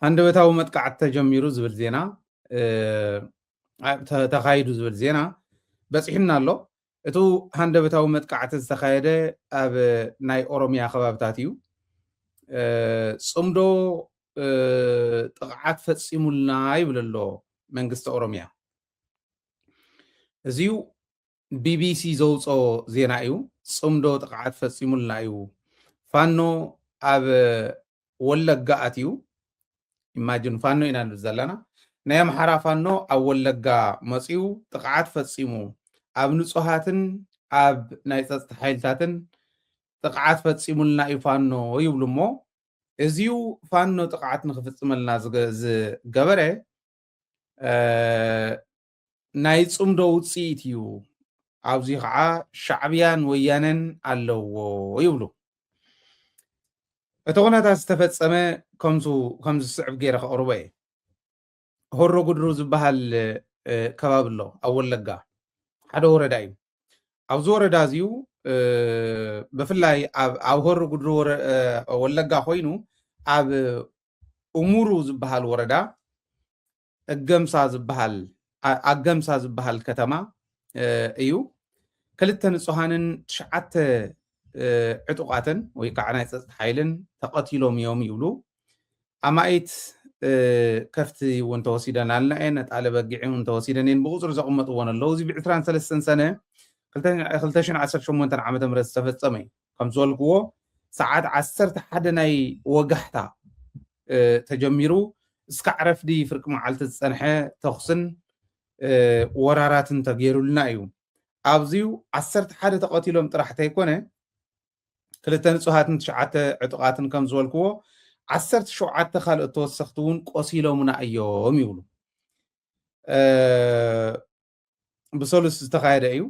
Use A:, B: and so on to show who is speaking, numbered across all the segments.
A: ሃንደበታዊ መጥቃዕቲ ተጀሚሩ ዝብል ዜና ተኻይዱ ዝብል ዜና በፂሕና ኣሎ። እቲ ሃንደበታዊ መጥቃዕቲ ዝተኻየደ ኣብ ናይ ኦሮምያ ከባቢታት እዩ። ጽምዶ ጥቕዓት ፈጺሙልና ይብል ኣሎ መንግስቲ ኦሮምያ። እዚዩ ቢቢሲ ዘውፅኦ ዜና እዩ። ጽምዶ ጥቕዓት ፈጺሙልና እዩ። ፋኖ ኣብ ወለጋ ኣትዩ። ኢማጂን ፋኖ ኢና ንብል ዘለና ናይ ኣምሓራ ፋኖ ኣብ ወለጋ መፂኡ ጥቕዓት ፈጺሙ ኣብ ንጹሃትን ኣብ ናይ ጸጥታ ሓይልታትን ጥቕዓት ፈጺሙልና እዩ ፋኖ ይብሉ እሞ እዚዩ ፋኖ ጥቕዓት ንኽፍጽመልና ዝገበረ ናይ ጽምዶ ውፅኢት እዩ። ኣብዚ ከዓ ሻዕብያን ወያነን ኣለዎ ይብሉ። እቲ ኩነታት ዝተፈጸመ ከምዚ ዝስዕብ ገይረ ከቕርቦ እየ። ሆሮ ጉድሩ ዝበሃል ከባቢ ኣሎ ኣብ ወለጋ ሓደ ወረዳ እዩ። ኣብዚ ወረዳ እዚዩ ብፍላይ ኣብ ሆሮ ጉድሩ ወለጋ ኮይኑ ኣብ እሙሩ ዝበሃል ወረዳ ኣገምሳ ዝበሃል ከተማ እዩ። ክልተ ንጹሃንን 9 ዕጡቃትን ወይ ከዓ ናይ ጸጥታ ሓይልን ተቐቲሎም እዮም ይብሉ። ኣማኢት ከፍቲ እውን ተወሲደን ኣለአን፣ ጣለ በጊዕ እውን ተወሲደን እየን። ብቁፅሪ ዘቕመጥዎን ኣለዉ። እዚ ብ23 ሰነ 2018 ዓመተ ምህረት ዝተፈጸመ እዩ። ከም ዝበልክዎ ሰዓት 11 ናይ ወጋሕታ ተጀሚሩ እስካዕ ረፍዲ ፍርቂ መዓልቲ ዝጸንሐ ተኹስን ወራራትን ተገይሩልና እዩ። ኣብዚዩ 11 ተቐቲሎም ጥራሕቲ ኣይኮነ 2 ንጹሃትን 9 ዕጡቃትን ከም ዝበልክዎ 17 ካልኦት ተወሰኽቲ እውን ቆሲሎምና እዮም ይብሉ። ብሰሉስ ዝተኻየደ እዩ።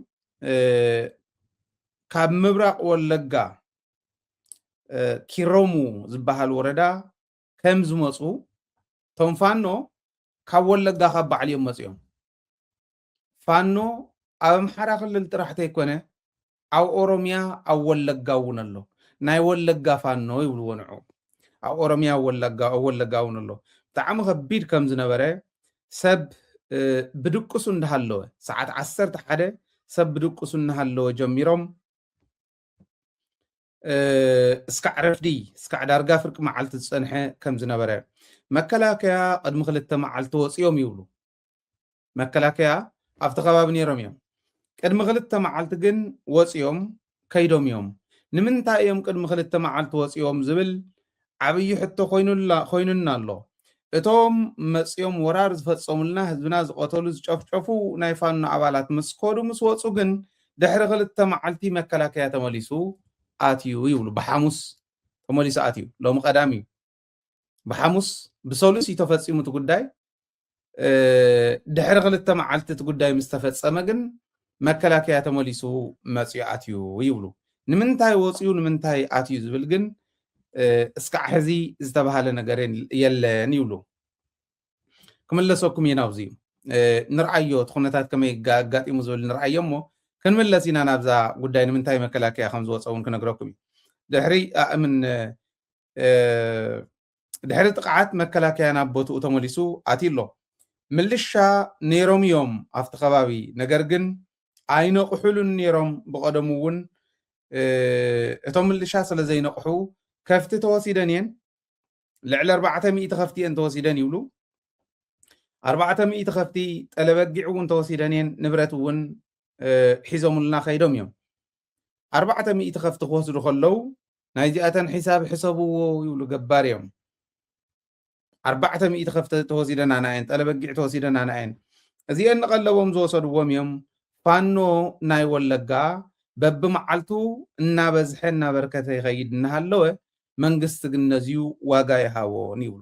A: ካብ ምብራቕ ወለጋ ኪሮሙ ዝበሃል ወረዳ ከም ዝመፁ ቶም ፋኖ ካብ ወለጋ ካብ ባዕልዮም መፅኦም ፋኖ ኣብ ኣምሓራ ክልል ጥራሕቲ ኣይኮነ ኣብ ኦሮምያ ኣብ ወለጋ እውን ኣሎ። ናይ ወለጋ ፋኖ ይብልዎ ንዑ ኣብ ኦሮምያ ኣብ ወለጋ እውን ኣሎ። ብጣዕሚ ከቢድ ከም ዝነበረ ሰብ ብድቅሱ እንዳሃለወ ሰዓት 11 ሰብ ብድቅሱ እንዳሃለወ ጀሚሮም እስካዕ ረፍዲ እስካዕ ዳርጋ ፍርቂ መዓልቲ ዝጸንሐ ከም ዝነበረ መከላከያ ቅድሚ 2 መዓልቲ ወፂኦም ይብሉ። መከላከያ ኣብቲ ከባቢ ነይሮም እዮም። ቅድሚ 2 መዓልቲ ግን ወፂኦም ከይዶም እዮም። ንምንታይ እዮም ቅድሚ 2 መዓልቲ ወፂኦም ዝብል ዓብዪ ሕቶ ኮይኑና ኣሎ። እቶም መፂኦም ወራር ዝፈጸሙልና ህዝብና ዝቆተሉ ዝጨፍጨፉ ናይ ፋኖ ኣባላት ምስ ኮዱ ምስ ወፁ ግን ድሕሪ 2 መዓልቲ መከላከያ ተመሊሱ ኣትዩ ይብሉ። ብሓሙስ ተመሊሱ ኣትዩ። ሎሚ ቀዳሚ እዩ። ብሓሙስ ብሰሉስ እዩ ተፈጺሙ እቲ ጉዳይ። ድሕሪ 2 መዓልቲ እቲ ጉዳይ ምስ ተፈጸመ ግን መከላከያ ተመሊሱ መፅኡ ኣትዩ ይብሉ። ንምንታይ ወፅዩ ንምንታይ ኣትዩ ዝብል ግን እስካዕ ሕዚ ዝተባሃለ ነገር የለን ይብሉ። ክምለሰኩም ኢና ኣብዚ ንርአዮ እቲ ኩነታት ከመይ ኣጋጢሙ ዝብል ንርአዮ እሞ ክንምለስ ኢና ናብዛ ጉዳይ ንምንታይ መከላከያ ከም ዝወፀ እውን ክነግረኩም እዩ። ድሕሪ ጥቕዓት መከላከያ ናብ ቦትኡ ተመሊሱ ኣትዩ ኣሎ። ምልሻ ነይሮም እዮም ኣብቲ ከባቢ ነገር ግን ኣይነቑሑሉን ነይሮም። ብቐደሙ እውን እቶም ምልሻ ስለ ዘይነቑሑ ከፍቲ ተወሲደን እየን። ልዕሊ 400 ከፍቲ እየን ተወሲደን ይብሉ። 400 ከፍቲ ጠለበጊዕ እውን ተወሲደን እየን። ንብረት እውን ሒዞሙልና ከይዶም እዮም። 400 ከፍቲ ክወስዱ ከለዉ ናይ ዚኣተን ሒሳብ ሕሰብዎ ይብሉ ገባር እዮም። 400 ከፍቲ ተወሲደን ኣናየን፣ ጠለበጊዕ ተወሲደን ኣናየን። እዚአን ንቐለቦም ዝወሰድዎም እዮም። ፋኖ ናይ ወለጋ በብመዓልቱ እናበዝሐ እናበርከተ ይኸይድ እናሃለወ መንግስቲ ግን ነዚዩ ዋጋ ይሃቦን ይብሉ።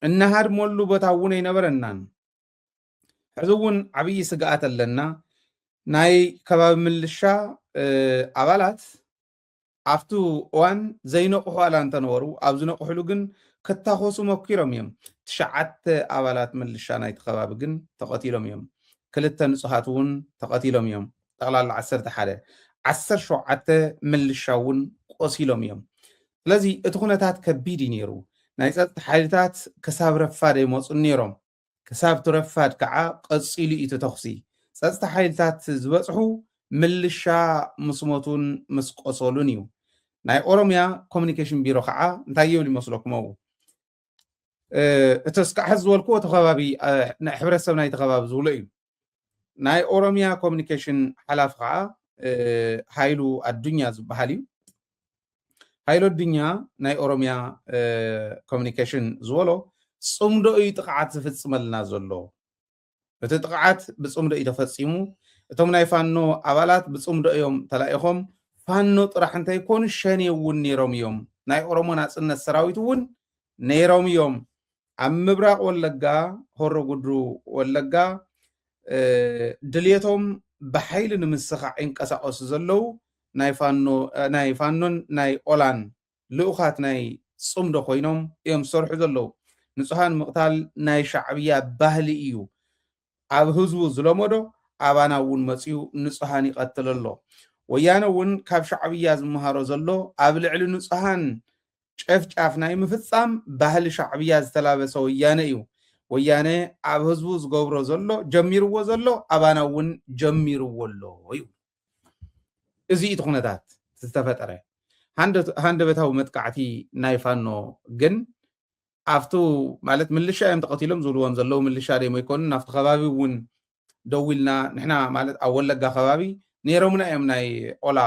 A: እናሃድመሉ ቦታ እውን ኣይነበረናን። ሕዚ እውን ዓብዪ ስግኣት ኣለና። ናይ ከባቢ ምልሻ ኣባላት ኣብቲ እዋን ዘይነቑሑ ዋላ እንተነበሩ ኣብ ዝነቑሕሉ ግን ክታኮሱ መኪሮም እዮም። 9 ኣባላት ምልሻ ናይቲ ከባቢ ግን ተቐቲሎም እዮም። 2 ንጹሃት እውን ተቐቲሎም እዮም። ጠቕላላ 11 17 ምልሻ እውን ቆሲሎም እዮም። ስለዚ እቲ ኩነታት ከቢድ እዩ ነይሩ ናይ ፀጥታ ሓይልታት ክሳብ ረፋድ ይመፁን ነይሮም ክሳብ ትረፋድ ከዓ ቀፂሉ እዩ ተተኽሲ ፀጥታ ሓይልታት ዝበፅሑ ምልሻ ምስ ሞቱን ምስ ቆሰሉን እዩ ናይ ኦሮምያ ኮሚኒኬሽን ቢሮ ከዓ እንታይ ይብል ይመስለኩም ኣብኡ እቲ እስካዕ ሕዚ ዝበልክዎ እቲ ከባቢ ሕብረተሰብ ናይቲ ከባቢ ዝብሎ እዩ ናይ ኦሮምያ ኮሚኒኬሽን ሓላፊ ከዓ ሃይሉ ኣዱኛ ዝበሃል እዩ ሃይሉ ኣዱኛ ናይ ኦሮምያ ኮሚኒኬሽን ዝበሎ ፅምዶ እዩ ጥቕዓት ዝፍፅመልና ዘሎ እቲ ጥቕዓት ብፅምዶ እዩ ተፈፂሙ እቶም ናይ ፋኖ ኣባላት ብፅምዶ እዮም ተላኢኾም ፋኖ ጥራሕ እንተይኮኑ ሸኔ እውን ነይሮም እዮም ናይ ኦሮሞ ናፅነት ሰራዊት እውን ነይሮም እዮም ኣብ ምብራቅ ወለጋ ሆሮ ጉድሩ ወለጋ ድልየቶም ብሓይሊ ንምስኻዕ ይንቀሳቀሱ ዘለው ናይ ፋኖን ናይ ኦላን ልኡኻት ናይ ፅምዶ ኮይኖም እዮም ዝሰርሑ ዘለው ንጹሃን ምቕታል ናይ ሻዕብያ ባህሊ እዩ ኣብ ህዝቡ ዝለመዶ ኣባና እውን መፅኡ ንጹሃን ይቐትል ኣሎ ወያነ እውን ካብ ሻዕብያ ዝመሃሮ ዘሎ ኣብ ልዕሊ ንጹሃን ጨፍጫፍ ናይ ምፍፃም ባህሊ ሻዕብያ ዝተላበሰ ወያነ እዩ ወያነ ኣብ ህዝቡ ዝገብሮ ዘሎ ጀሚርዎ ዘሎ ኣባና እውን ጀሚርዎ ኣሎ እዩ እዚ እቲ ኩነታት ዝተፈጠረ ሃንደበታዊ መጥቃዕቲ ናይ ፋኖ ግን ኣብቱ ማለት ምልሻ እዮም ተቐቲሎም ዝብልዎም ዘለው ምልሻ ደሞ ይኮኑን ናብቲ ከባቢ እውን ደው ኢልና ንሕና ማለት ኣብ ወለጋ ከባቢ ነይሮምና እዮም ናይ ኦላ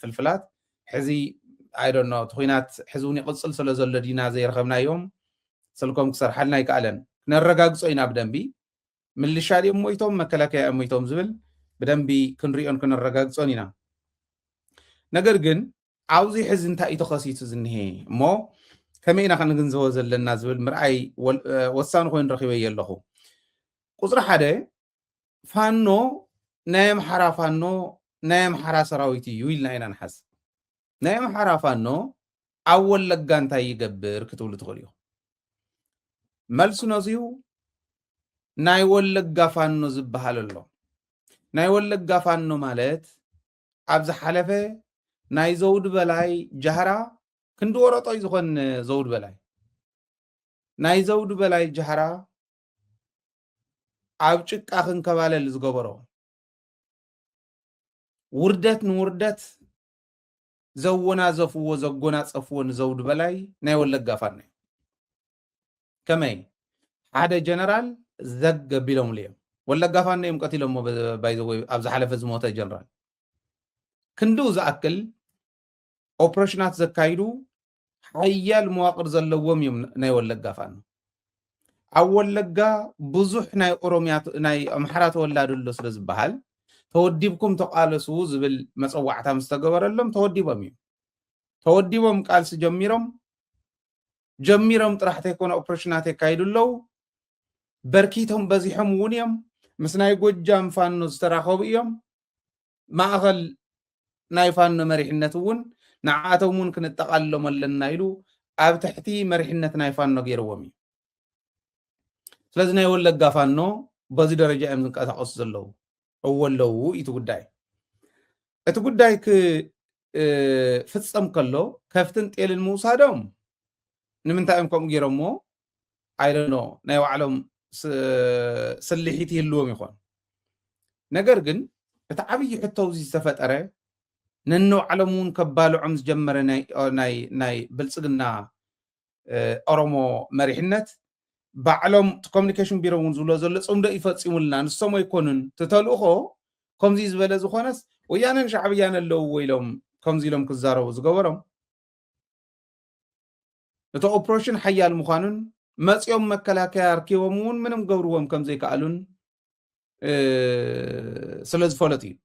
A: ፍልፍላት ሕዚ ኣይዶኖ እቲ ኩናት ሕዚ እውን ይቕፅል ስለ ዘሎ ዲና ዘይረኸብናዮም ስልኮም ክሰርሓልና ይከኣለን ክነረጋግፆ ኢና ብደንቢ ምልሻ ድዮም ሞይቶም መከላከያ እዮም ሞይቶም ዝብል ብደንቢ ክንሪኦን ክነረጋግፆን ኢና ነገር ግን ኣብዚ ሕዚ እንታይ እዩ ተኸሲቱ ዝኒሄ እሞ ከመይ ኢና ክንግንዘቦ ዘለና ዝብል ምርኣይ ወሳኒ ኮይኑ ረኺበየ ኣለኹ ቁፅሪ ሓደ ፋኖ ናይ ኣምሓራ ፋኖ ናይ ኣምሓራ ሰራዊት እዩ ኢልና ኢና ንሓስብ ናይ ኣምሓራ ፋኖ ኣብ ወለጋ እንታይ ይገብር ክትብሉ ትኽእሉ ኢኹም መልሱ ነዚሁ ናይ ወለጋ ፋኖ ዝበሃል ኣሎ ናይ ወለጋ ፋኖ ማለት ኣብ ዝሓለፈ ናይ ዘውድ በላይ ጃህራ ክንዲ ወረጦ እዩ ዝኾን ዘውድ በላይ ናይ ዘውድ በላይ ጃህራ ኣብ ጭቃ ክንከባለል ዝገበሮ ውርደት ንውርደት ዘወናዘፍዎ ዘጎናፀፍዎ ንዘውድ በላይ ናይ ወለጋ ፋኖ ከመይ ሓደ ጀነራል ዘገቢሎም እዮም ወለጋ ፋኖ እዮም ቀቲሎም ባይዘወይ ኣብ ዝሓለፈ ዝሞተ ጀነራል ክንድኡ ዝኣክል ኦፕሬሽናት ዘካይዱ ሓያል መዋቅር ዘለዎም እዮም ናይ ወለጋ ፋኖ ኣብ ወለጋ ብዙሕ ናይ ኦሮምያ ናይ ኣምሓራ ተወላድሎ ስለ ዝበሃል ተወዲብኩም ተቃለሱ ዝብል መፀዋዕታ ምስ ተገበረሎም ተወዲቦም እዮም ተወዲቦም ቃልሲ ጀሚሮም ጥራሕ ተይኮነ ኦፕሬሽናት የካይዱ ኣለው በርኪቶም በዚሖም እውን እዮም ምስ ናይ ጎጃም ፋኖ ዝተራኸቡ እዮም ማእኸል ናይ ፋኖ መሪሕነት እውን ንዓቶም እውን ክንጠቃለሎም ኣለና ኢሉ ኣብ ትሕቲ መሪሕነት ናይ ፋኖ ገይርዎም እዩ ስለዚ ናይ ወለጋ ፋኖ በዚ ደረጃ እዮም ዝንቀሳቀሱ ዘለው እወለው እቲ ጉዳይ ክፍፀም ከሎ ከፍትን ጤልን ምውሳዶም ንምንታይ እዮም ከምኡ ገይሮሞ ኣይደኖ ናይ ባዕሎም ስልሒት ይህልዎም ይኾን ነገር ግን እቲ ዓብይ ሕቶ እዚ ዝተፈጠረ ነንባዕሎም እውን ከባልዖም ዝጀመረ ናይ ብልፅግና ኦሮሞ መሪሕነት ባዕሎም ኮሚኒኬሽን ቢሮ እውን ዝብሎ ዘሎ ፅምዶ ይፈፂሙልና ንሶም ኣይኮኑን ተተልእኾ ከምዚ ዝበለ ዝኾነስ ወያነን ሻዕብያን ኣለው ኢሎም ከምዚ ኢሎም ክዛረቡ ዝገበሮም እቲ ኦፕሬሽን ሓያል ምዃኑን መፂኦም መከላከያ ርኪቦም እውን ምንም ገብርዎም ከም ዘይከኣሉን ስለ ዝፈለጥ እዩ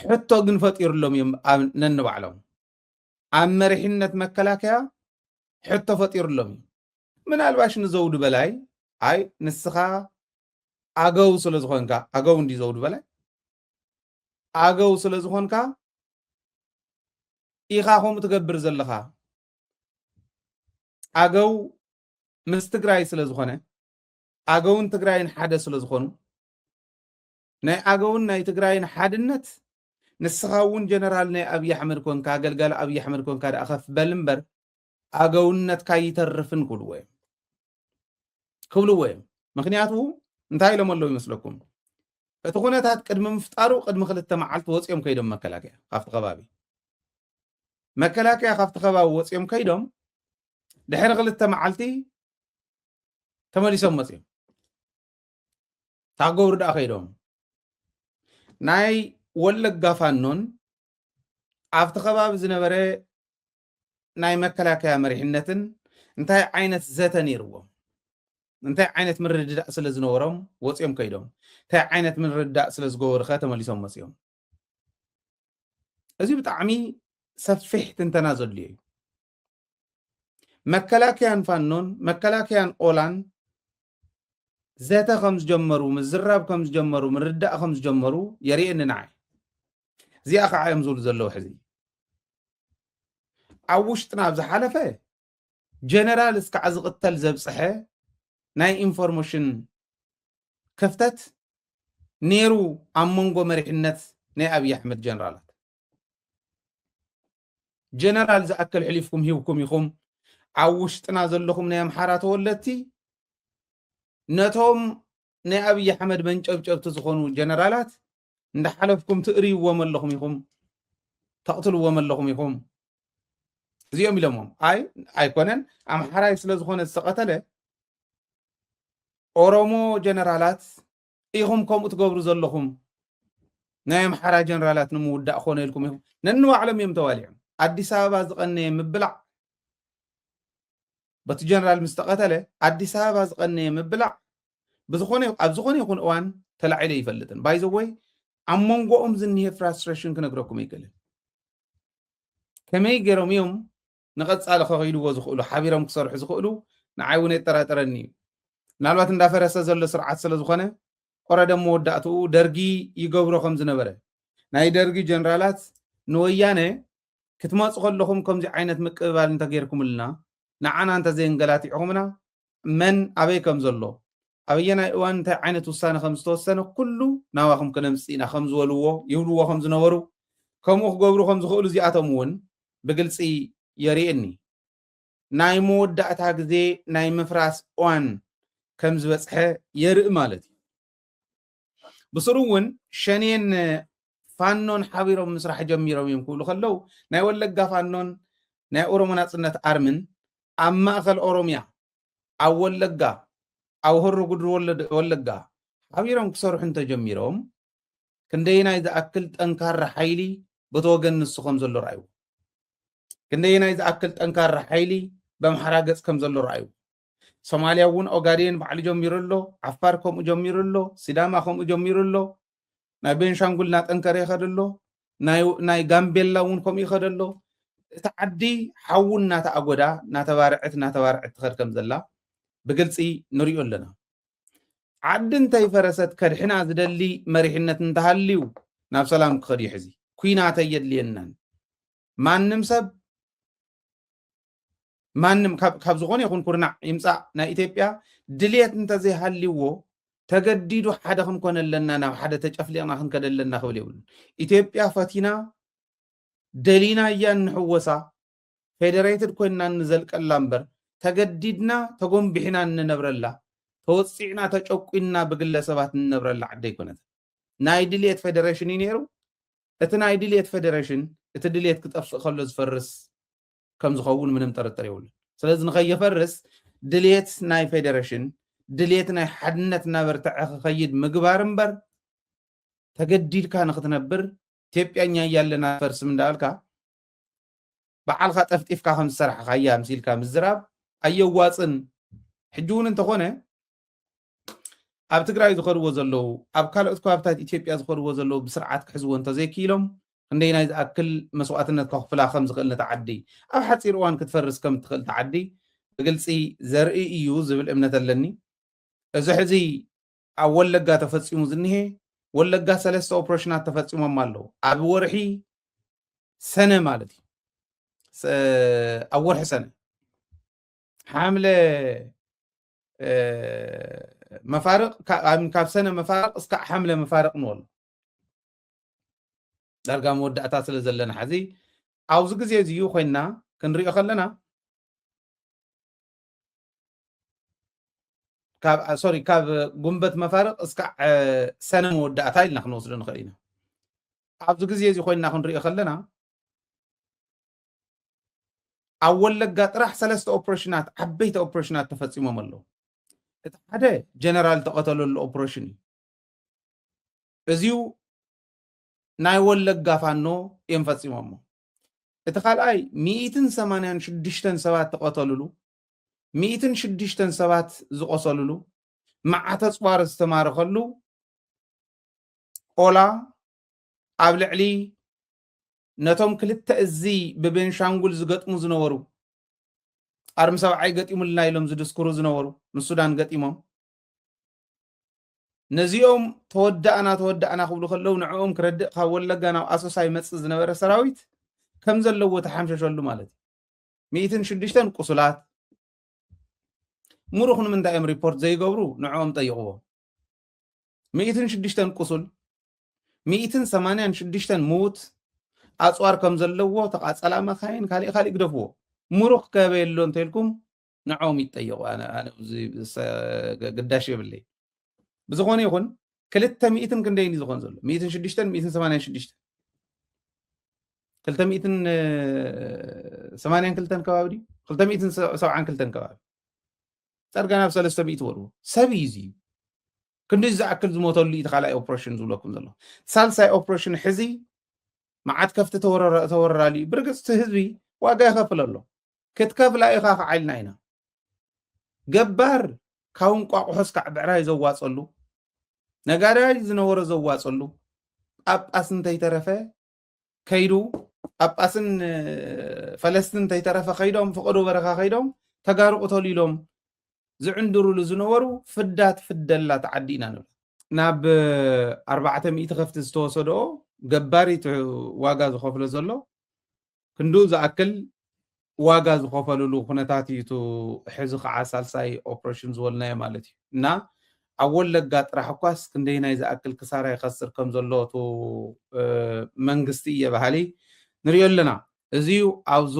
A: ሕቶ ግን ፈጢሩሎም እዮም ነንባዕሎም ኣብ መሪሕነት መከላከያ ሕቶ ፈጢሩሎም እዩ ምናልባሽ ንዘውድ በላይ ኣይ ንስኻ ኣገው ስለ ዝኾንካ ኣገው እንዲ ዘውድ በላይ ኣገው ስለ ዝኾንካ ኢኻ ከምኡ ትገብር ዘለኻ ኣገው ምስ ትግራይ ስለ ዝኾነ ኣገውን ትግራይን ሓደ ስለ ዝኾኑ ናይ ኣገውን ናይ ትግራይን ሓድነት نسخاون جنرال ناي أبي أحمد كون كاجل قال أبي أحمد كون كاد أخف بلمبر أجونت كاي ترفن كلوه مخنياتو انتهي لهم الله يمسلكم فتخونتات قد مفتارو قد مخلت معلت وصيهم كيدم مكلاكيا خافت غبابي مكلاكيا خافت غبابي وصيهم كيدم دحين غلت معلتي تمليسهم مصيهم تاغور دا خيدم ناي ولغا فانون افت غبابي زنبره ناي مكلاكيا مريحنتن انتهي عينت زتن يرو انتهي عينت من رداء سلازنورم وصيهم كيدم انتهي عينت من رداء سلازغور خا تمليسهم مصيهم ازي بطعمي سفحت تنازل لي مكلاكيان فانون مكلاكيان اولان زاتا خمس جمرو مزراب خمس جمرو من رداء خمس جمرو يريئن نعي زي اخا عايم زول زلو حزي عوشتنا بزا حالفة جنرال اسكا عزقتل زبصحة ناي انفورموشن كفتت نيرو امونغو مريحنت ناي ابي احمد جنرالات جنرال زأكل حليفكم هيوكم يخم عوشتنا زلوكم ناي امحارات ولتي نتهم ناي ابي احمد منجب تزخونو جنرالات ندحلفكم تقريوا ملخم يخم تقتلوا ملخم يخم زيهم يلمهم اي كونن امحراي سلازخونه استقتله اورومو جنرالات ايهم كم تقبروا زلخم ناي امحرا جنرالات نمودا خونه لكم يخم ننو علم يم تواليهم اديس ابابا زقني مبلع بت جنرال مستقتله اديس ابابا زقني مبلع بزخونه ابزخونه يكون اوان تلعيله يفلطن باي ذا واي امونغوم زنيه فرستريشن كنغركم يكل كمي جيروميوم نقصال خيلو زخلو حبيرم كسرح زخلو نعاون يطرطرني ምናልባት እንዳፈረሰ ዘሎ ስርዓት ስለ ዝኾነ ቆረ ደሞ ወዳእቱ ደርጊ ይገብሮ ከም ዝነበረ ናይ ደርጊ ጀነራላት ንወያነ ክትመጽ ከለኹም ከምዚ ዓይነት ምቅባል እንተገይርኩምልና ንዓና እንተ ዘንገላቲዕኹምና መን ኣበይ ከም ዘሎ ኣበየናይ እዋን እንታይ ዓይነት ውሳነ ከም ዝተወሰነ ኩሉ ናባኹም ከነምፅኢና ከም ዝበልዎ ይብልዎ ከም ዝነበሩ ከምኡ ክገብሩ ከም ዝኽእሉ እዚኣቶም እውን ብግልፂ የርእየኒ ናይ መወዳእታ ግዜ ናይ ምፍራስ እዋን كم زبصحه يرئ مالتي بصرون شنين فانون حبيرهم مسرح جميرهم يمكولو خلو ناي ولغا فانون ناي اورومو ناصنت ارمن اما اخل اوروميا او ولغا او هرو قدر ولغا حبيرهم كسرح انت جميرهم كندينا اذا اكلت انكار حيلي بتوغن نسخم زلو رايو كندينا اذا اكلت انكار حيلي بمحراغص كم زلو رايو ሶማሊያ እውን ኦጋዴን ባዕሉ ጀሚሩሎ ዓፋር ከምኡ ጀሚሩሎ ሲዳማ ከምኡ ጀሚሩሎ ናይ ቤንሻንጉል ናጠንከረ ይኸደሎ ናይ ጋምቤላ እውን ከምኡ ይኸደሎ እቲ ዓዲ ሓውን ናተኣጎዳ ናተባርዕት ትኸድ ከም ዘላ ብግልፂ ንሪኦ ኣለና ዓዲ እንተይፈረሰት ከድሕና ዝደሊ መሪሕነት እንተሃልዩ ናብ ሰላም ክኸድ ይሕዚ ኩናት የድልየናን ማንም ካብ ዝኾነ ይኹን ኩርናዕ ይምፃእ ናይ ኢትዮጵያ ድልየት እንተዘይ ሃልይዎ ተገዲዱ ሓደ ክንኮነለና ናብ ሓደ ተጨፍሊቕና ክንከደለና ክብል ይብሉ ኢትዮጵያ ፈቲና ደሊና እያ ንሕወሳ ፌደሬትድ ኮይና ንዘልቀላ እምበር ተገዲድና ተጎንቢሕና ንነብረላ ተወፂዕና ተጨቁና ብግለሰባት ንነብረላ ዓዲ ኣይኮነት ናይ ድልየት ፌደሬሽን እዩ ነይሩ እቲ ናይ ድልየት ፌደሬሽን እቲ ድልየት ክጠፍእ ከሎ ዝፈርስ كم زخون منهم ترى سلازم نخيفرس دليت ناي فيدريشن دليت ناي حدنت نابرتع خيد مقبارنبر تجديد كان ختنبر تبقى نيا يالنا فرس من دالكا بعال خطفت إفكا خمس سرح خيام سيلكا مزراب أيو واتن حجون انت خونه أب تقرأي ذكر وزلو أب كالو أتكوابتات إثيوبيا ذكر وزلو بسرعات كحزو انت زي كيلوم عندنا إذا أكل مسواتنا تكفلا خمس قلنا تعدي أو حتى إيروان كتفرس كم تخل تعدي قلت سي زرقي يوز بالأمنة اللني إذا حزي أول لقى تفصيل مزنيه ولا لقى ثلاثة أوبريشنات تفصيل مالو أبو ورحي سنة مالتي أول سنة حاملة مفارق من كاب سنة مفارق اسكع حملة مفارق نول ዳርጋ መወዳእታ ስለ ዘለና ሕዚ ኣብዚ ግዜ እዚዩ ኮይና ክንሪኦ ከለና ካብ ጉንበት መፋርቕ እስካዕ ሰነ መወዳእታ ኢልና ክንወስዶ ንኽእል ኢና ኣብዚ ግዜ እዚ ኮይና ክንሪኦ ከለና ኣብ ወለጋ ጥራሕ 3 ኦፕሬሽናት ዓበይቲ ኦፕሬሽናት ተፈፂሞም ኣለዉ እቲ ሓደ ጀነራል ተቐተለሉ ኦፕሬሽን እዩ እዚኡ ናይ ወለጋ ፋኖ እዮም ፈፂሞሞ እቲ ካልኣይ 186 ሰባት ተቐተልሉ 106 ሰባት ዝቆሰልሉ መዓተ ፅዋር ዝተማረኸሉ ኦላ ኣብ ልዕሊ ነቶም ክልተ እዚ ብቤንሻንጉል ዝገጥሙ ዝነበሩ ኣርሚ ሰብዓይ ገጢሙልና ኢሎም ዝድስክሩ ዝነበሩ ንሱዳን ገጢሞም ነዚኦም ተወዳእና ክብሉ ከለዉ ንዕኦም ክረድእ ካብ ወለጋ ናብ ኣሶሳ ይመፅእ ዝነበረ ሰራዊት ከም ዘለዎ ተሓምሸሸሉ ማለት እዩ 106 ቁስላት ሙሩኽ ንምንታይ እዮም ሪፖርት ዘይገብሩ ንዕኦም ጠይቕዎ 106 ቁስል 186 ምዉት ኣፅዋር ከም ዘለዎ ተቃፀላ መካይን ካሊእ ግደፍዎ ሙሩኽ ከበየሎ እንተኢልኩም ንዕኦም ይጠይቑ ኣነ ግዳሽ የብለይ ብዝኾነ ይኹን 200 ክንደይን እዩ ዝኾን ዘሎ 106 186 282 ከባቢ ድዩ 272 ከባቢ ፀርጋ ናብ 300 ወርዎ ሰብ እዩ እዚ ክንደይ ዝኣክል ዝሞተሉ እዩ ተኻልኣይ ኦፕሬሽን ዝብለኩም ዘሎ ሳልሳይ ኦፕሬሽን ሕዚ መዓት ከፍቲ ተወረራሉ እዩ ብርግፅ እቲ ህዝቢ ዋጋ ይኸፍል ኣሎ ክትከፍላ ኢኻ ክዓይልና ኢና ገባር ካብ እንቋቑሖ እስካዕ ብዕራይ ዘዋፀሉ ነጋዳይ ዝነበሮ ዘዋፀሉ ጳጳስ እንተይተረፈ ከይዱ ጳጳስን ፈለስትን እንተይተረፈ ከይዶም ፍቅዱ በረኻ ከይዶም ተጋርቑ ተሊሎም ዝዕንድሩሉ ዝነበሩ ፍዳት ፍደላ ተዓዲ ኢና ንብላ ናብ 400 ከፍቲ ዝተወሰዶ ገባሪት ዋጋ ዝኸፍሎ ዘሎ ክንዱ ዝኣክል ዋጋ ዝኸፈልሉ ኩነታት እዩ ሕዚ ከዓ ሳልሳይ ኦፕሬሽን ዝበልናዮ ማለት እዩ እና ኣብ ወለጋ ጥራሕ እኳስ ክንደይ ናይ ዝኣክል ክሳራ ይኸስር ከም ዘሎ እቲ መንግስቲ እየ ባህሊ ንሪኦ ኣለና እዚዩ ኣብዙ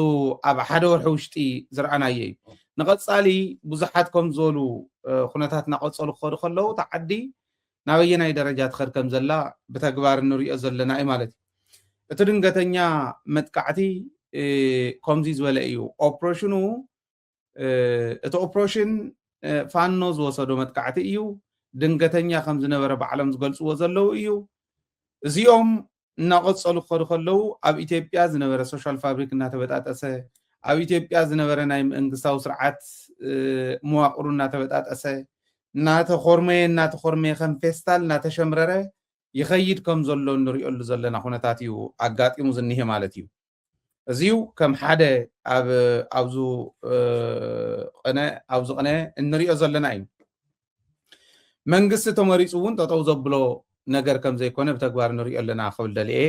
A: ኣብ ሓደ ወርሒ ውሽጢ ዝረኣናዮ እዩ ንቐፃሊ ብዙሓት ከም ዝበሉ ኩነታት እናቐፀሉ ክኸዱ ከለዉ ተዓዲ ናበየናይ ደረጃ ትኸድ ከም ዘላ ብተግባር ንሪኦ ዘለና እዩ ማለት እዩ እቲ ድንገተኛ መጥቃዕቲ ከምዚ ዝበለ እዩ ኦፕሬሽኑ እቲ ኦፕሬሽን ፋኖ ዝወሰዶ መጥቃዕቲ እዩ ድንገተኛ ከም ዝነበረ ባዕሎም ዝገልፅዎ ዘለዉ እዩ እዚኦም እናቐፀሉ ክኸዱ ከለዉ ኣብ ኢትዮጵያ ዝነበረ ሶሻል ፋብሪክ እናተበጣጠሰ ኣብ ኢትዮጵያ ዝነበረ ናይ መንግስታዊ ስርዓት መዋቅሩ እናተበጣጠሰ እናተኾርመየ ከም ፌስታል እናተሸምረረ ይኸይድ ከም ዘሎ ንሪኦሉ ዘለና ኩነታት እዩ ኣጋጢሙ ዝኒሄ ማለት እዩ እዚዩ ከም ሓደ ኣብዚ ቅነ እንሪኦ ዘለና እዩ መንግስቲ ተመሪፁ እውን ጠጠው ዘብሎ ነገር ከም ዘይኮነ ብተግባር ንሪኦ ኣለና ክብል ደልየ